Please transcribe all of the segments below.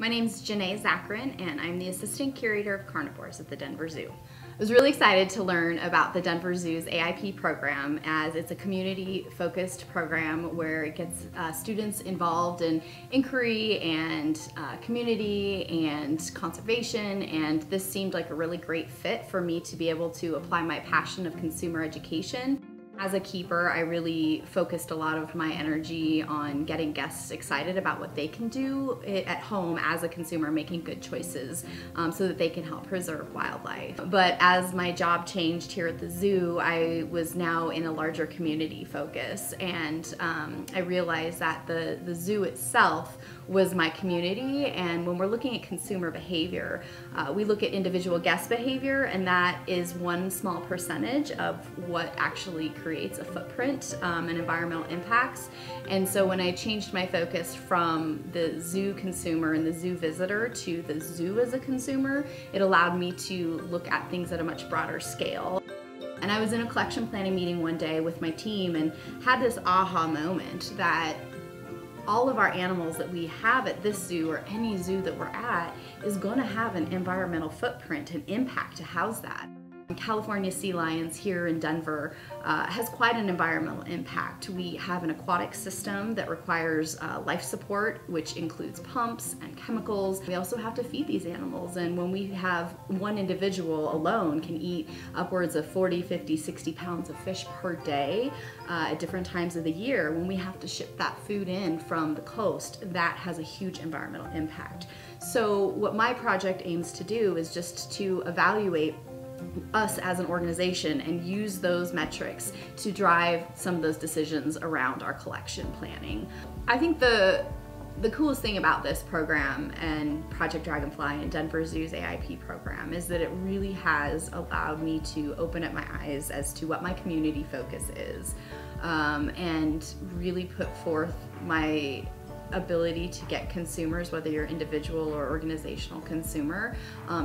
My name's Janee Zakoren, and I'm the Assistant Curator of Carnivores at the Denver Zoo. I was really excited to learn about the Denver Zoo's AIP program, as it's a community-focused program where it gets students involved in inquiry and community and conservation, and this seemed like a really great fit for me to be able to apply my passion of consumer education. As a keeper, I really focused a lot of my energy on getting guests excited about what they can do at home as a consumer, making good choices so that they can help preserve wildlife. But as my job changed here at the zoo, I was now in a larger community focus, and I realized that the zoo itself was my community. And when we're looking at consumer behavior, we look at individual guest behavior, and that is one small percentage of what actually creates a footprint and environmental impacts. And so when I changed my focus from the zoo consumer and the zoo visitor to the zoo as a consumer, it allowed me to look at things at a much broader scale. And I was in a collection planning meeting one day with my team and had this aha moment that all of our animals that we have at this zoo or any zoo that we're at is going to have an environmental footprint and impact to house that. California sea lions here in Denver has quite an environmental impact. We have an aquatic system that requires life support, which includes pumps and chemicals. We also have to feed these animals, and when we have one individual alone can eat upwards of 40, 50, 60 pounds of fish per day at different times of the year, when we have to ship that food in from the coast, that has a huge environmental impact. So what my project aims to do is just to evaluate us as an organization and use those metrics to drive some of those decisions around our collection planning. I think the coolest thing about this program and Project Dragonfly and Denver Zoo's AIP program is that it really has allowed me to open up my eyes as to what my community focus is and really put forth my ability to get consumers, whether you're individual or organizational consumer,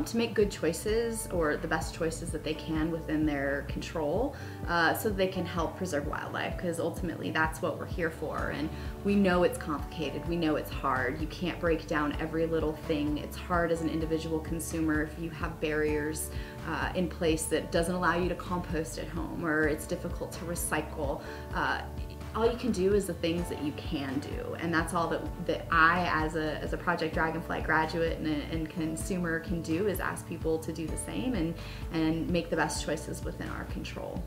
to make good choices or the best choices that they can within their control so that they can help preserve wildlife, because ultimately that's what we're here for. And we know it's complicated, we know it's hard, you can't break down every little thing. It's hard as an individual consumer if you have barriers in place that doesn't allow you to compost at home, or it's difficult to recycle. All you can do is the things that you can do, and that's all that I, as a Project Dragonfly graduate and consumer, can do, is ask people to do the same and make the best choices within our control.